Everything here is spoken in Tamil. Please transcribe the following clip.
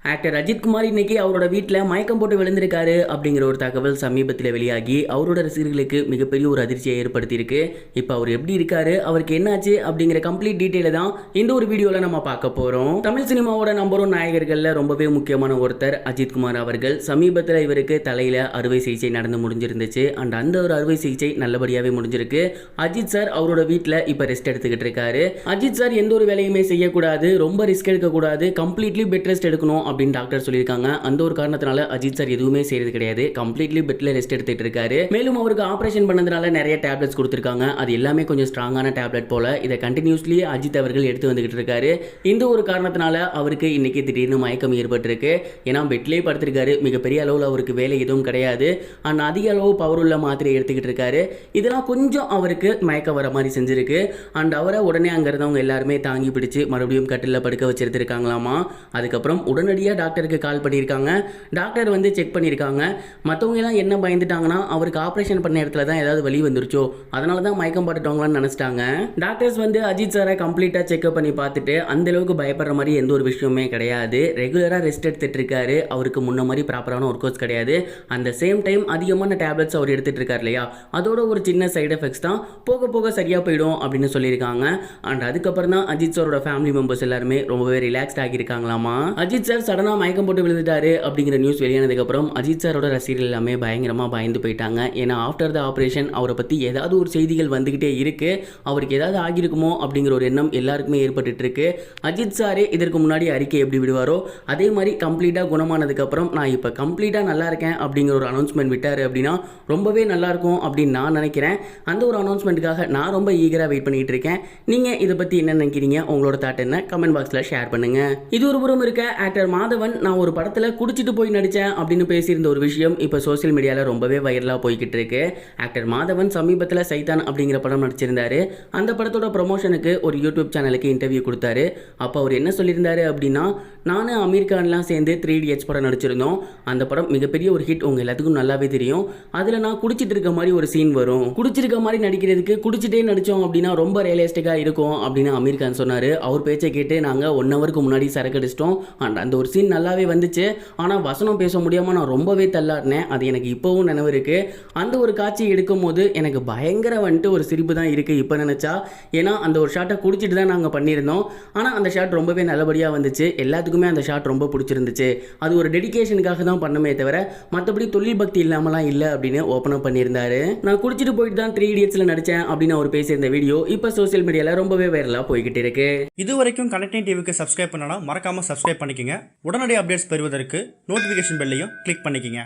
ஆக்டர் அஜித் குமார் இன்னைக்கு அவரோட வீட்டில் மயக்கம் போட்டு விழுந்திருக்காரு அப்படிங்கிற ஒரு தகவல் சமீபத்தில் வெளியாகி அவரோட ரசிகர்களுக்கு மிகப்பெரிய ஒரு அதிர்ச்சியை ஏற்படுத்தியிருக்கு. இப்போ அவர் எப்படி இருக்காரு, அவருக்கு என்னாச்சு அப்படிங்கிற கம்ப்ளீட் டீட்டெயிலை தான் இந்த ஒரு வீடியோவில் நம்ம பார்க்க போகிறோம். தமிழ் சினிமாவோட நம்பர் 1 நாயகர்களில் ரொம்பவே முக்கியமான ஒருத்தர் அஜித் குமார் அவர்கள். சமீபத்தில் இவருக்கு தலையில் அறுவை சிகிச்சை நடந்து முடிஞ்சிருந்துச்சு. அண்ட் அந்த ஒரு அறுவை சிகிச்சை நல்லபடியாகவே முடிஞ்சிருக்கு. அஜித் சார் அவரோட வீட்டில் இப்போ ரெஸ்ட் எடுத்துக்கிட்டு இருக்காரு. அஜித் சார் எந்த ஒரு வேலையுமே செய்யக்கூடாது, ரொம்ப ரிஸ்க் எடுக்கக்கூடாது, கம்ப்ளீட்லி பெட் ரெஸ்ட் எடுக்கணும் அப்படின்னு டாக்டர் சொல்லியிருக்காங்க. அந்த ஒரு காரணத்தினால அஜித் சார் எதுவுமே செய்யறது கிடையாது, கம்ப்ளீட்லி பெட்ல ரெஸ்ட் எடுத்துட்டு இருக்காரு. மேலும் அவருக்கு ஆபரேஷன் பண்ணதுனால நிறைய டேப்லெட்ஸ் கொடுத்திருக்காங்க. அது எல்லாமே கொஞ்சம் ஸ்ட்ராங்கான டேப்லெட் போல. இதை கண்டினியூஸ்லி அஜித் அவர்கள் எடுத்து வந்துகிட்டு இருக்காரு. இந்த ஒரு காரணத்தினால அவருக்கு இன்னைக்கு திடீர்னு மயக்கம் ஏற்பட்டிருக்கு. ஏன்னா பெட்லேயே படுத்திருக்காரு. மிகப்பெரிய அளவில் அவருக்கு வேலை எதுவும் கிடையாது. அண்ட் அதிக அளவு பவர் உள்ள மாத்திரை எடுத்துக்கிட்டு இருக்காரு. இதெல்லாம் கொஞ்சம் அவருக்கு மயக்கம் வர மாதிரி செஞ்சிருக்கு. அண்ட் அவரை உடனே அங்க இருந்தவங்க எல்லாருமே தாங்கி பிடிச்சு மறுபடியும் கட்டில படுக்க வச்சிருக்காங்களாமா. அதுக்கப்புறம் உடனடியாக டாக்டருக்கு கால் பண்ணியிருக்காங்க. டாக்டர் வந்து செக் பண்ணியிருக்காங்க. மற்றவங்க எல்லாம் என்ன பயந்துட்டாங்கன்னா அவருக்கு ஆப்ரேஷன் பண்ண இடத்துல தான் ஏதாவது வலி வந்துருச்சோ, அதனால தான் மயக்கம் போட்டுட்டாங்களான்னு நினைச்சிட்டாங்க. டாக்டர்ஸ் வந்து அஜித் சாரை கம்ப்ளீட்டாக செக்அப் பண்ணி பார்த்துட்டு அந்த அளவுக்கு பயப்படுற மாதிரி எந்த ஒரு விஷயமே கிடையாது. ரெகுலராக ரெஸ்ட் எடுத்துட்டு இருக்காரு. அவருக்கு முன்ன மாதிரி ப்ராப்பரான ஒர்க் அவுட்ஸ் கிடையாது. அந்த சேம் டைம் அதிகமான டேப்லெட்ஸ் அவர் எடுத்துட்டு இருக்காரு இல்லையா, அதோட ஒரு சின்ன சைடு எஃபெக்ட்ஸ் தான், போக போக சரியாக போயிடும் அப்படின்னு சொல்லியிருக்காங்க. அண்ட் அதுக்கப்புறம் தான் அஜித் சாரோட ஃபேமிலி மெம்பர்ஸ் எல்லாருமே ரொம்பவே ரிலாக்ஸ்ட் ஆகியிருக்காங்களாமா. அஜித் சார் சடனாக மயக்கம் போட்டு விழுந்துட்டாரு அப்படிங்கிற நியூஸ் வெளியானதுக்கப்புறம் அஜித் சாரோட ரசிகர்கள் எல்லாமே பயங்கரமாக பயந்து போயிட்டாங்க. ஏன்னா ஆஃப்டர் த ஆப்ரேஷன் அவரை பற்றி ஏதாவது ஒரு செய்திகள் வந்துக்கிட்டே இருக்கு. அவருக்கு ஏதாவது ஆகிருக்குமோ அப்படிங்கிற ஒரு எண்ணம் எல்லாருக்குமே ஏற்பட்டு இருக்கு. அஜித் சாரே இதற்கு முன்னாடி அறிக்கை எப்படி விடுவாரோ அதே மாதிரி கம்ப்ளீட்டாக குணமானதுக்கப்புறம் நான் இப்போ கம்ப்ளீட்டாக நல்லா இருக்கேன் அப்படிங்கிற ஒரு அனௌன்ஸ்மெண்ட் விட்டார் அப்படின்னா ரொம்பவே நல்லா இருக்கும் அப்படின்னு நான் நினைக்கிறேன். அந்த ஒரு அனௌன்ஸ்மெண்ட்டுக்காக நான் ரொம்ப ஈகராக வெயிட் பண்ணிட்டு இருக்கேன். நீங்கள் இதை பற்றி என்ன நினைக்கிறீங்க, உங்களோட தாட் என்ன, கமெண்ட் பாக்ஸில் ஷேர் பண்ணுங்க. இது ஒரு புறம் இருக்க ஆக்டர் மாதவன் நான் ஒரு படத்தில் குடிச்சிட்டு போய் நடித்தேன் அப்படின்னு பேசியிருந்த ஒரு விஷயம் இப்போ சோசியல் மீடியாவில் ரொம்பவே வைரலாக போய்கிட்டு இருக்கு. ஆக்டர் மாதவன் சமீபத்தில் சைத்தான் அப்படிங்கிற படம் நடிச்சிருந்தாரு. அந்த படத்தோட ப்ரொமோஷனுக்கு ஒரு யூடியூப் சேனலுக்கு இன்டர்வியூ கொடுத்தாரு. அப்போ அவர் என்ன சொல்லியிருந்தாரு அப்படின்னா, நானும் அமீர் கான்லாம் சேர்ந்து 3 Idiots படம் நடிச்சிருந்தோம். அந்த படம் மிகப்பெரிய ஒரு ஹிட், உங்கள் எல்லாத்துக்கும் நல்லாவே தெரியும். அதில் நான் குடிச்சிட்டு இருக்க மாதிரி ஒரு சீன் வரும். குடிச்சிருக்க மாதிரி நடிக்கிறதுக்கு குடிச்சிட்டே நடித்தோம் அப்படின்னா ரொம்ப ரியலிஸ்டிக்காக இருக்கும் அப்படின்னு அமீர் கான் சொன்னார். அவர் பேச்சை கேட்டு நாங்கள் 1 ஹவருக்கு முன்னாடி சரக்கு அடிச்சிட்டோம். அண்ட் அந்த ஒரு சீன் நல்லாவே வந்துச்சு. ஆனால் வசனம் பேச முடியாமல் நான் ரொம்பவே தள்ளாடினேன். அது எனக்கு இப்போவும் நினைவு இருக்குது. அந்த ஒரு காட்சி எடுக்கும் போது எனக்கு பயங்கர ஒரு சிரிப்பு தான் இருக்குது இப்போ நினச்சா. ஏன்னா அந்த ஒரு ஷாட்டை குடிச்சிட்டு தான் நாங்கள் பண்ணியிருந்தோம். ஆனால் அந்த ஷாட் ரொம்பவே நல்லபடியாக வந்துச்சு. எல்லாத்துக்குமே அந்த ஷாட் ரொம்ப பிடிச்சிருந்துச்சு. அது ஒரு டெடிகேஷனுக்காக தான் பண்ணுமே தவிர மற்றபடி தொழில் பக்தி இல்லாமலாம் இல்லை அப்படின்னு ஓப்பன் பண்ணியிருந்தாரு. நான் குடிச்சிட்டு போயிட்டு தான் 3 Idiotsல நடித்தேன் அப்படின்னு அவர் பேசியிருந்த வீடியோ இப்போ சோசியல் மீடியாவில் ரொம்பவே வைரலாக போய்கிட்டு இருக்கு. இது வரைக்கும் கனெக்டிங் டிவிக்கு சப்ஸ்கிரைப் பண்ணனா மறக்காம சப்ஸ்கிரைப் பண்ணிக்கங்க. உடனடி அப்டேட்ஸ் பெறுவதற்கு நோட்டிஃபிகேஷன் பெல்லையும் கிளிக் பண்ணிக்கங்க.